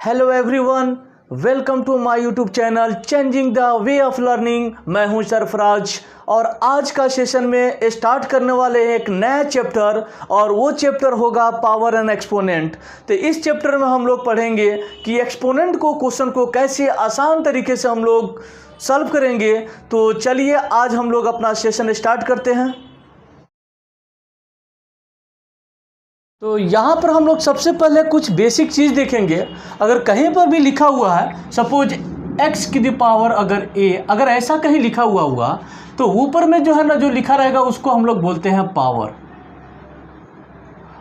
Hello everyone, welcome to my YouTube channel changing the way of learning. मैं हूं सरफराज और आज का सेशन में स्टार्ट करने वाले हैं एक नया चैप्टर और वो चैप्टर होगा पावर एंड एक्सपोनेंट। तो इस चैप्टर में हम लोग पढ़ेंगे कि एक्सपोनेंट को क्वेश्चन को कैसे आसान तरीके से हम लोग सॉल्व करेंगे। तो चलिए आज हम लोग अपना सेशन स्टार्ट करते हैं। तो यहाँ पर हम लोग सबसे पहले कुछ बेसिक चीज़ देखेंगे। अगर कहीं पर भी लिखा हुआ है सपोज x की द पावर अगर ऐसा कहीं लिखा हुआ तो ऊपर में जो है ना जो लिखा रहेगा उसको हम लोग बोलते हैं पावर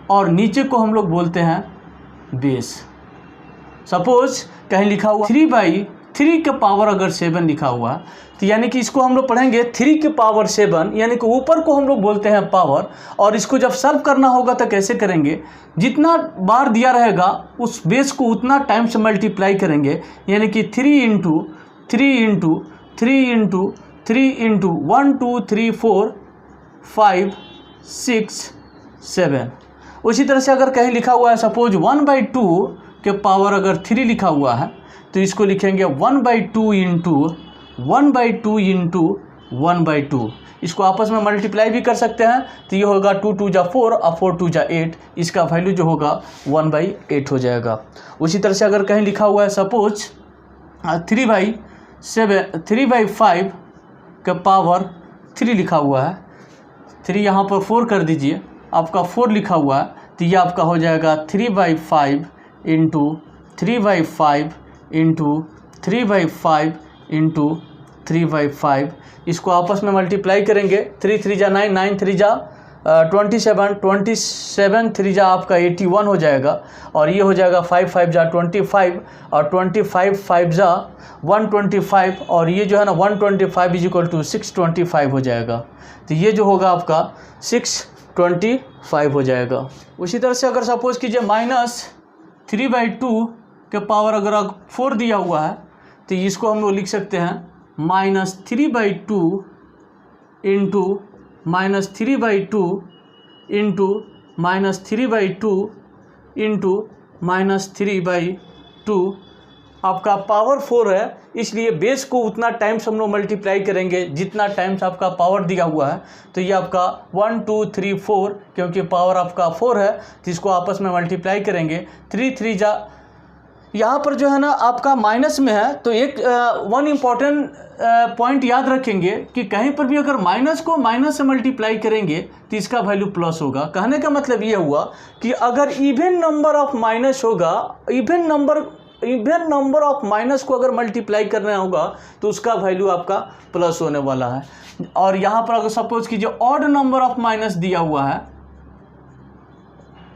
और नीचे को हम लोग बोलते हैं बेस। सपोज कहीं लिखा हुआ 3/3 के पावर अगर 7 लिखा हुआ तो यानी कि इसको हम लोग पढ़ेंगे 3 के पावर 7 यानी कि ऊपर को हम लोग बोलते हैं पावर। और इसको जब सॉल्व करना होगा तो कैसे करेंगे, जितना बार दिया रहेगा उस बेस को उतना टाइम से मल्टीप्लाई करेंगे। यानी कि 3 इंटू 3 इंटू 3 इंटू 3 इंटू 1 2 3 4 5 6 7। उसी तरह से अगर कहीं लिखा हुआ है सपोज 1/2 के पावर अगर 3 लिखा हुआ है तो इसको लिखेंगे 1/2 इंटू 1/2 इंटू 1/2। इसको आपस में मल्टीप्लाई भी कर सकते हैं तो ये होगा 2 2 जा 4 और 4 2 जा 8। इसका वैल्यू जो होगा 1/8 हो जाएगा। उसी तरह से अगर कहीं लिखा हुआ है सपोज 3/5 का पावर 3 लिखा हुआ है, 3 यहाँ पर 4 कर दीजिए, आपका 4 लिखा हुआ है तो ये आपका हो जाएगा 3/5 इंटू 3/5 इंटू 3/5 इंटू 3/5। इसको आपस में मल्टीप्लाई करेंगे, 3 3 जा 9 9 3 जा 27 27 3 जा आपका 81 हो जाएगा। और ये हो जाएगा 5 5 जा 25 और 25 5 जा 125 और ये जो है ना 125 इज इक्वल टू 625 हो जाएगा। तो ये जो होगा आपका 625 हो जाएगा। उसी तरह से अगर सपोज कीजिए -3/2 के पावर अगर 4 दिया हुआ है तो इसको हम लोग लिख सकते हैं -3/2 इंटू -3/2 इंटू -3/2 इंटू -3/2। आपका पावर 4 है इसलिए बेस को उतना टाइम्स हम लोग मल्टीप्लाई करेंगे जितना टाइम्स आपका पावर दिया हुआ है। तो ये आपका 1 2 3 4 क्योंकि पावर आपका 4 है तो इसको आपस में मल्टीप्लाई करेंगे। 3 3 जा यहाँ पर जो है ना आपका माइनस में है तो एक वन इम्पॉर्टेंट पॉइंट याद रखेंगे कि कहीं पर भी अगर माइनस को माइनस से मल्टीप्लाई करेंगे तो इसका वैल्यू प्लस होगा। कहने का मतलब ये हुआ कि अगर इवन नंबर ऑफ माइनस होगा, इवन नंबर ऑफ माइनस को अगर मल्टीप्लाई करना होगा तो उसका वैल्यू आपका प्लस होने वाला है। और यहाँ पर अगर सपोज कीजिए ऑड नंबर ऑफ माइनस दिया हुआ है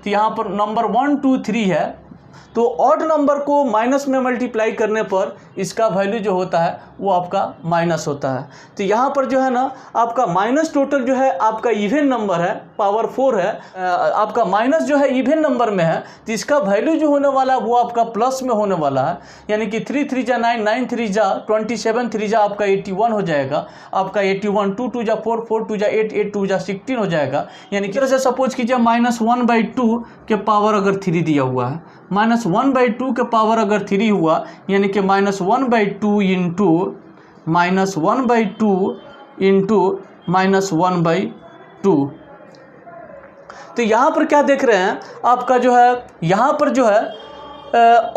तो यहाँ पर नंबर 1 2 3 है तो ऑड नंबर को माइनस में मल्टीप्लाई करने पर इसका वैल्यू जो होता है वो आपका माइनस होता है। तो यहाँ पर जो है ना आपका माइनस टोटल जो है आपका इवन नंबर है, पावर 4 है, आपका माइनस जो है इवन नंबर में है तो इसका वैल्यू जो होने वाला है वो आपका प्लस में होने वाला है। यानी कि 3 3 जा 9 9 3 जा 27 3 जा आपका 81 हो जाएगा। आपका 81 2 2 जा 4 4 2 जा 8 8 2 जा 16 हो जाएगा। यानी कि जैसे सपोज कीजिए -1/2 के पावर अगर 3 दिया हुआ है, -1/2 के पावर अगर 3 हुआ यानी कि -1/2 इंटू -1/2 इंटू -1/2। तो यहाँ पर क्या देख रहे हैं आपका जो है यहाँ पर जो है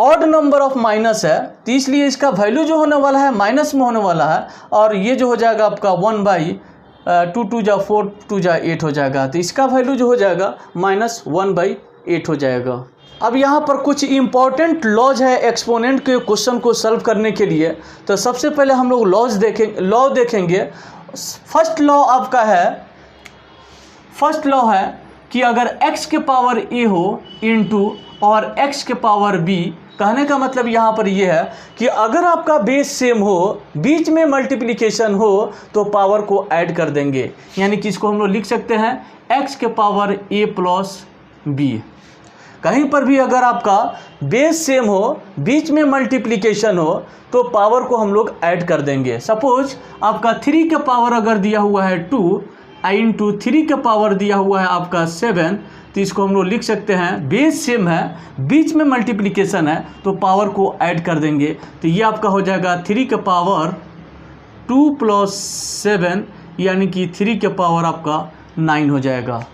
ऑड नंबर ऑफ माइनस है तो इसलिए इसका वैल्यू जो होने वाला है माइनस में होने वाला है। और ये जो हो जाएगा आपका 1/2 2 जा 4 2 जा 8 हो जाएगा। तो इसका वैल्यू जो हो जाएगा -1/8 हो जाएगा। अब यहाँ पर कुछ इम्पॉर्टेंट लॉज है एक्सपोनेंट के क्वेश्चन को सॉल्व करने के लिए। तो सबसे पहले हम लोग लॉ देखेंगे। फर्स्ट लॉ आपका है, फर्स्ट लॉ है कि अगर x के पावर a हो इंटू और x के पावर b। कहने का मतलब यहाँ पर ये है कि अगर आपका बेस सेम हो, बीच में मल्टीप्लिकेशन हो तो पावर को ऐड कर देंगे। यानी कि इसको हम लोग लिख सकते हैं x के पावर a प्लस b। कहीं पर भी अगर आपका बेस सेम हो, बीच में मल्टीप्लिकेशन हो तो पावर को हम लोग ऐड कर देंगे। सपोज आपका 3 के पावर अगर दिया हुआ है 2 आई इंटू 3 का पावर दिया हुआ है आपका 7, तो इसको हम लोग लिख सकते हैं, बेस सेम है, बीच में मल्टीप्लिकेशन है, तो पावर को ऐड कर देंगे, तो ये आपका हो जाएगा 3 का पावर 2 + 7, यानी कि 3 का पावर आपका 9 हो जाएगा।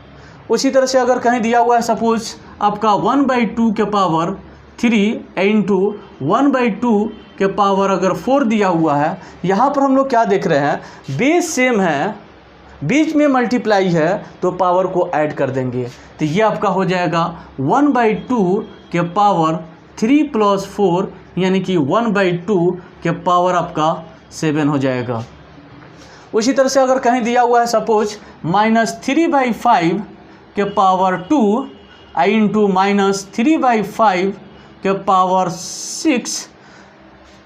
उसी तरह से अगर कहीं दिया हुआ है सपोज आपका 1/2 के पावर 3 इंटू 1/2 के पावर अगर 4 दिया हुआ है, यहाँ पर हम लोग क्या देख रहे हैं, बेस सेम है, बीच में मल्टीप्लाई है, तो पावर को ऐड कर देंगे, तो ये आपका हो जाएगा 1/2 के पावर 3 + 4, यानी कि 1/2 के पावर आपका 7 हो जाएगा। उसी तरह से अगर कहीं दिया हुआ है सपोज -3/5 के पावर 2 इंटू -3/5 के पावर 6,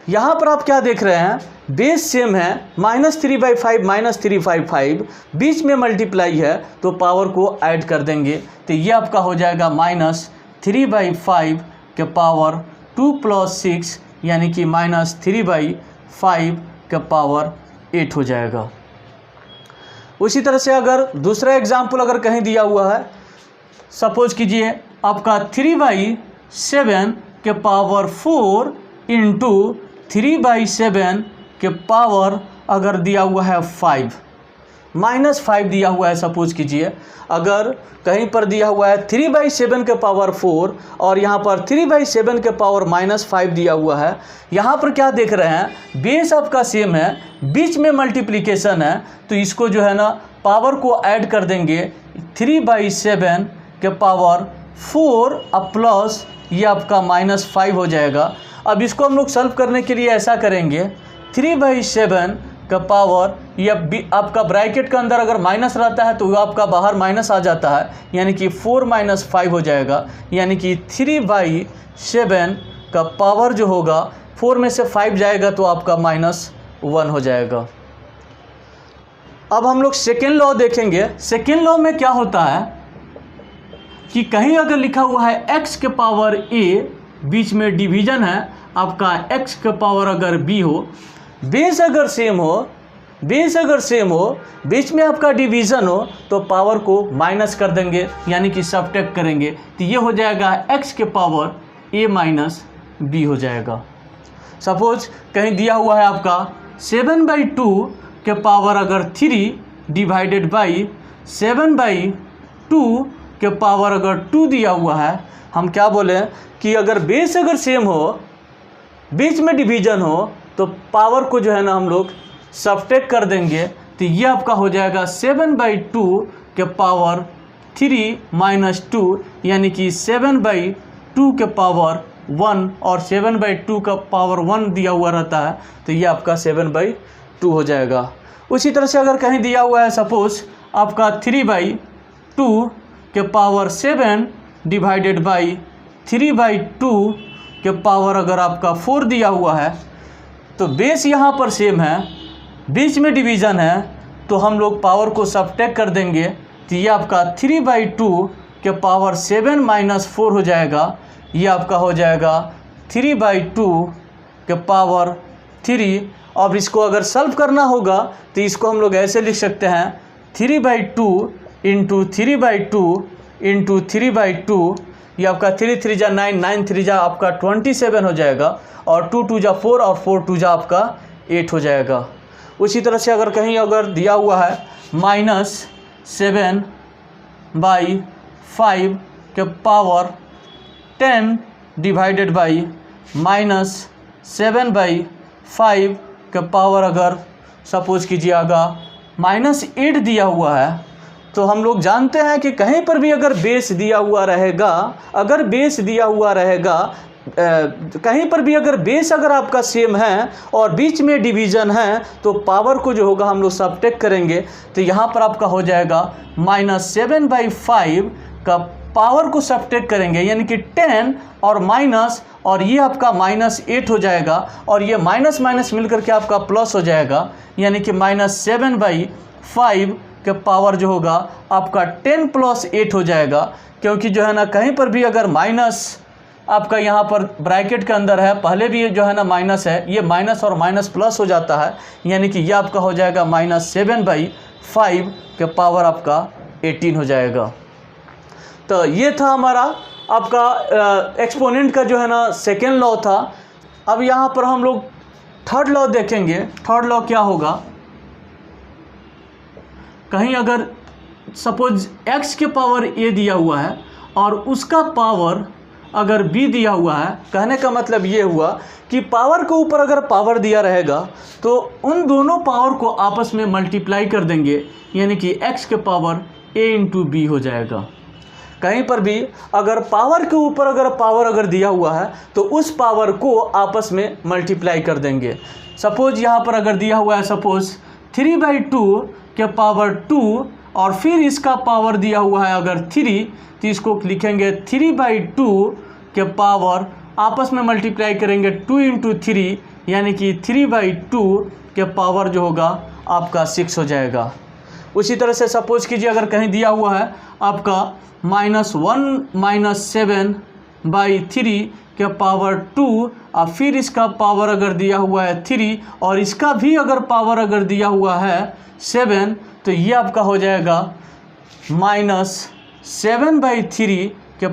यहाँ पर आप क्या देख रहे हैं, बेस सेम है, -3/5 -3/5 बीच में मल्टीप्लाई है, तो पावर को ऐड कर देंगे, तो ये आपका हो जाएगा -3/5 के पावर 2 + 6, यानी कि -3/5 के पावर 8 हो जाएगा। उसी तरह से अगर दूसरा एग्जाम्पल अगर कहीं दिया हुआ है, सपोज कीजिए आपका 3/7 के पावर 4 इंटू 3/7 के पावर अगर दिया हुआ है 5, -5 दिया हुआ है, सपोज कीजिए अगर कहीं पर दिया हुआ है 3/7 के पावर 4 और यहाँ पर 3/7 के पावर -5 दिया हुआ है, यहाँ पर क्या देख रहे हैं, बेस आपका सेम है, बीच में मल्टीप्लिकेशन है, तो इसको जो है ना पावर को ऐड कर देंगे, 3/7 के पावर 4 अब प्लस ये आपका -5 हो जाएगा। अब इसको हम लोग सॉल्व करने के लिए ऐसा करेंगे, 3/7 का पावर, ये आपका ब्रैकेट के अंदर अगर माइनस रहता है तो आपका बाहर माइनस आ जाता है, यानी कि 4 - 5 हो जाएगा, यानी कि 3/7 का पावर जो होगा 4 में से 5 जाएगा तो आपका -1 हो जाएगा। अब हम लोग सेकेंड लॉ देखेंगे। सेकेंड लॉ में क्या होता है कि कहीं अगर लिखा हुआ है x के पावर a, बीच में डिवीजन है आपका x के पावर अगर b हो, बेस अगर सेम हो, बीच में आपका डिवीज़न हो, तो पावर को माइनस कर देंगे, यानी कि सब्ट्रैक्ट करेंगे, तो ये हो जाएगा x के पावर a - b हो जाएगा। सपोज कहीं दिया हुआ है आपका 7/2 के पावर अगर 3 डिवाइडेड बाई 7/2 के पावर अगर 2 दिया हुआ है, हम क्या बोले कि अगर बेस अगर सेम हो, बीच में डिवीजन हो, तो पावर को जो है ना हम लोग सब्ट्रैक्ट कर देंगे, तो ये आपका हो जाएगा 7/2 के पावर 3 - 2, यानी कि 7/2 के पावर 1, और 7/2 का पावर 1 दिया हुआ रहता है, तो ये आपका 7/2 हो जाएगा। उसी तरह से अगर कहीं दिया हुआ है सपोज आपका 3/2 के पावर 7 डिवाइडेड बाई 3/2 के पावर अगर आपका 4 दिया हुआ है, तो बेस यहाँ पर सेम है, बीच में डिवीज़न है, तो हम लोग पावर को सब्ट्रैक्ट कर देंगे, तो ये आपका 3/2 के पावर 7 - 4 हो जाएगा, ये आपका हो जाएगा 3/2 के पावर 3। अब इसको अगर सॉल्व करना होगा तो इसको हम लोग ऐसे लिख सकते हैं, 3/2 इंटू 3/2 इंटू 3/2, ये आपका 3 3 जा 9, 9 3 जा आपका 27 हो जाएगा, और 2 2 जा 4 और 4 2 जा आपका 8 हो जाएगा। उसी तरह से अगर कहीं अगर दिया हुआ है -7/5 के पावर 10 डिवाइडेड बाई -7/5 के पावर अगर सपोज कीजिएगा -8 दिया हुआ है, तो हम लोग जानते हैं कि कहीं पर भी अगर बेस दिया हुआ रहेगा, कहीं पर भी अगर बेस अगर आपका सेम है और बीच में डिवीज़न है, तो पावर को जो होगा हम लोग सब्ट्रैक्ट करेंगे, तो यहाँ पर आपका हो जाएगा -7/5 का पावर को सब्ट्रैक्ट करेंगे, यानी कि 10 और माइनस, और ये आपका -8 हो जाएगा, और ये माइनस माइनस मिलकर के आपका प्लस हो जाएगा, यानी कि -7/5 के पावर जो होगा आपका 10 + 8 हो जाएगा। क्योंकि जो है ना कहीं पर भी अगर माइनस आपका यहाँ पर ब्रैकेट के अंदर है, पहले भी जो है ना माइनस है, ये माइनस और माइनस प्लस हो जाता है, यानी कि ये आपका हो जाएगा -7/5 5 के पावर आपका 18 हो जाएगा। तो ये था हमारा आपका एक्सपोनेंट का जो है ना सेकेंड लॉ था। अब यहाँ पर हम लोग थर्ड लॉ देखेंगे। थर्ड लॉ क्या होगा, कहीं अगर सपोज x के पावर a दिया हुआ है और उसका पावर अगर b दिया हुआ है, कहने का मतलब ये हुआ कि पावर के ऊपर अगर पावर दिया रहेगा तो उन दोनों पावर को आपस में मल्टीप्लाई कर देंगे, यानी कि x के पावर a इंटू b हो जाएगा। कहीं पर भी अगर पावर के ऊपर अगर पावर अगर दिया हुआ है तो उस पावर को आपस में मल्टीप्लाई कर देंगे। सपोज यहाँ पर अगर दिया हुआ है सपोज 3/2 के पावर 2 और फिर इसका पावर दिया हुआ है अगर 3, तो इसको लिखेंगे 3/2 के पावर आपस में मल्टीप्लाई करेंगे 2 इंटू 3, यानी कि 3/2 के पावर जो होगा आपका 6 हो जाएगा। उसी तरह से सपोज कीजिए अगर कहीं दिया हुआ है आपका -1 - 7/3 के पावर 2 और फिर इसका पावर अगर दिया हुआ है 3 और इसका भी अगर पावर अगर दिया हुआ है 7, तो ये आपका हो जाएगा -7/3 के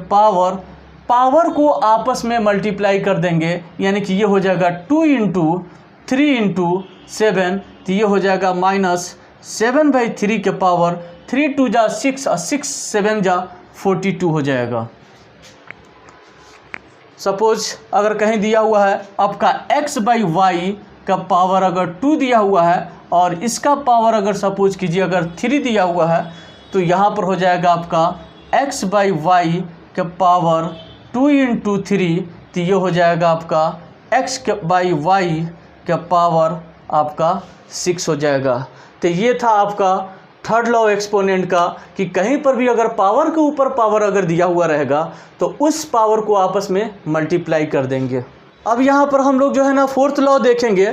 पावर को आपस में मल्टीप्लाई कर देंगे, यानी कि ये हो जाएगा 2 इंटू 3 इंटू 7, तो ये हो जाएगा -7/3 के पावर 3 2 जा 6 और 6 7 जा 42 हो जाएगा। सपोज अगर कहीं दिया हुआ है आपका x/y का पावर अगर 2 दिया हुआ है और इसका पावर अगर सपोज कीजिए अगर 3 दिया हुआ है, तो यहाँ पर हो जाएगा आपका x/y के पावर 2 इंटू 3, तो ये हो जाएगा आपका x/y के पावर आपका 6 हो जाएगा। तो ये था आपका थर्ड लॉ एक्सपोनेंट का कि कहीं पर भी अगर पावर के ऊपर पावर अगर दिया हुआ रहेगा तो उस पावर को आपस में मल्टीप्लाई कर देंगे। अब यहाँ पर हम लोग जो है ना फोर्थ लॉ देखेंगे।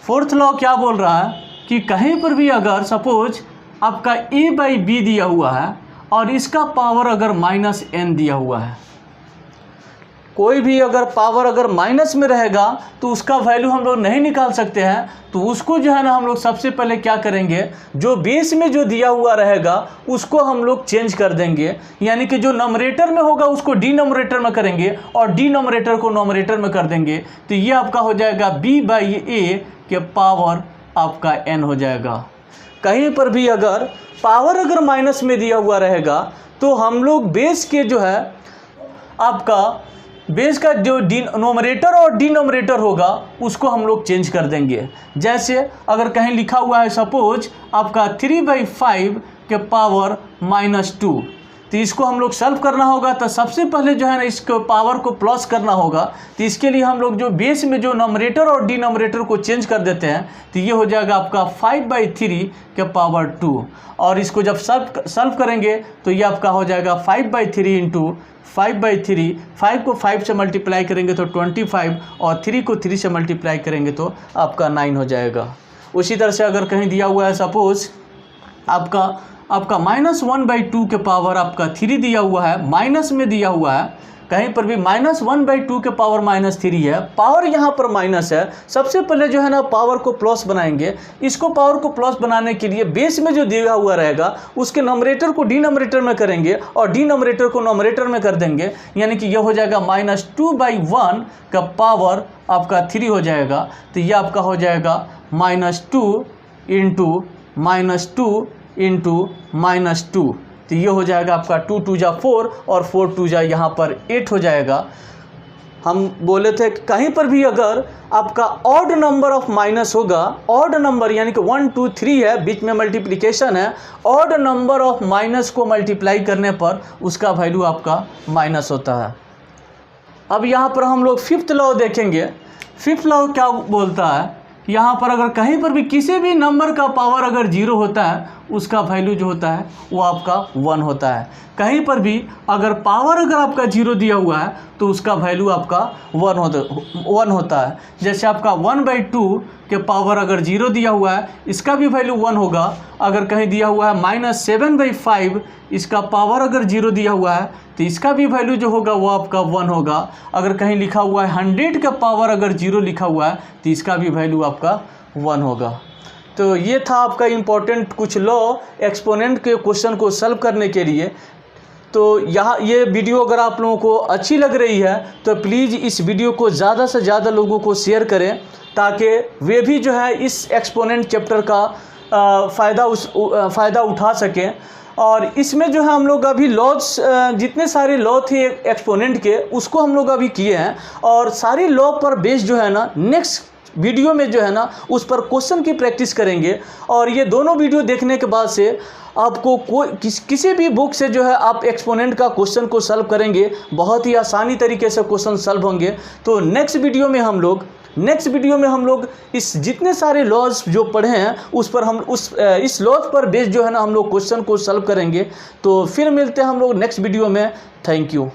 फोर्थ लॉ क्या बोल रहा है कि कहीं पर भी अगर सपोज आपका a/b दिया हुआ है और इसका पावर अगर -n दिया हुआ है, कोई भी अगर पावर अगर माइनस में रहेगा तो उसका वैल्यू हम लोग नहीं निकाल सकते हैं। तो उसको जो है ना हम लोग सबसे पहले क्या करेंगे, जो बेस में जो दिया हुआ रहेगा उसको हम लोग चेंज कर देंगे, यानी कि जो नंबरेटर में होगा उसको डिनोमिनेटर में करेंगे और डिनोमिनेटर को नोमिनेटर में कर देंगे। तो ये आपका हो जाएगा b/a के पावर आपका n हो जाएगा। कहीं पर भी अगर पावर अगर माइनस में दिया हुआ रहेगा तो हम लोग बेस के जो है आपका बेस का जो नोमिनेटर और डिनोमिनेटर होगा उसको हम लोग चेंज कर देंगे। जैसे अगर कहीं लिखा हुआ है सपोज आपका 3/5 के पावर -2, तो इसको हम लोग सॉल्व करना होगा। तो सबसे पहले जो है ना इसको पावर को प्लस करना होगा। तो इसके लिए हम लोग जो बेस में जो नोमिनेटर और डिनोमिनेटर को चेंज कर देते हैं, तो ये हो जाएगा आपका 5/3 के पावर 2, और इसको जब सॉल्व करेंगे तो ये आपका हो जाएगा 5/3 इंटू 5/3। 5 को 5 से मल्टीप्लाई करेंगे तो 25 और 3 को 3 से मल्टीप्लाई करेंगे तो आपका 9 हो जाएगा। उसी तरह से अगर कहीं दिया हुआ है सपोज आपका -1/2 के पावर आपका 3 दिया हुआ है, माइनस में दिया हुआ है, कहीं पर भी -1/2 के पावर -3 है, पावर यहाँ पर माइनस है। सबसे पहले जो है ना पावर को प्लस बनाएंगे। इसको पावर को प्लस बनाने के लिए बेस में जो दिया हुआ रहेगा उसके नंबरेटर को डिनोमिनेटर में करेंगे और डिनोमिनेटर को नोमिनेटर में कर देंगे, यानी कि यह हो जाएगा -2/1 का पावर आपका 3 हो जाएगा। तो यह आपका हो जाएगा -2 इंटू -2 तो ये हो जाएगा आपका 2 2 जा 4 और 4 2 जा यहाँ पर 8 हो जाएगा। हम बोले थे कि कहीं पर भी अगर आपका ऑड नंबर ऑफ माइनस होगा, ऑड नंबर यानी कि 1 2 3 है, बीच में मल्टीप्लिकेशन है, ऑड नंबर ऑफ माइनस को मल्टीप्लाई करने पर उसका वैल्यू आपका माइनस होता है। अब यहाँ पर हम लोग फिफ्थ लॉ देखेंगे। फिफ्थ लॉ क्या बोलता है, यहाँ पर अगर कहीं पर भी किसी भी नंबर का पावर अगर 0 होता है उसका वैल्यू जो होता है वो आपका 1 होता है। कहीं पर भी अगर पावर अगर आपका 0 दिया हुआ है तो उसका वैल्यू आपका 1 होता है। जैसे आपका 1/2 के पावर अगर 0 दिया हुआ है इसका भी वैल्यू 1 होगा। अगर कहीं दिया हुआ है -7/5 इसका पावर अगर 0 दिया हुआ है तो इसका भी वैल्यू जो होगा वो आपका 1 होगा। अगर कहीं लिखा हुआ है 100 का पावर अगर 0 लिखा हुआ है तो इसका भी वैल्यू आपका 1 होगा। तो ये था आपका इम्पोर्टेंट कुछ लॉ एक्सपोनेंट के क्वेश्चन को सॉल्व करने के लिए। तो यहाँ ये वीडियो अगर आप लोगों को अच्छी लग रही है तो प्लीज़ इस वीडियो को ज़्यादा से ज़्यादा लोगों को शेयर करें, ताकि वे भी जो है इस एक्सपोनेंट चैप्टर का फ़ायदा उठा सकें। और इसमें जो है हम लोग अभी लॉज जितने सारे लॉ थे एक्सपोनेंट के, उसको हम लोग अभी किए हैं, और सारी लॉ पर बेस जो है ना नेक्स्ट वीडियो में जो है ना उस पर क्वेश्चन की प्रैक्टिस करेंगे। और ये दोनों वीडियो देखने के बाद से आपको किसी भी बुक से जो है आप एक्सपोनेंट का क्वेश्चन को सॉल्व करेंगे, बहुत ही आसानी तरीके से क्वेश्चन सॉल्व होंगे। तो नेक्स्ट वीडियो में हम लोग इस जितने सारे लॉज जो पढ़े हैं उस पर हम इस लॉज पर बेस जो है ना हम लोग क्वेश्चन को सॉल्व करेंगे। तो फिर मिलते हैं हम लोग नेक्स्ट वीडियो में। Thank you.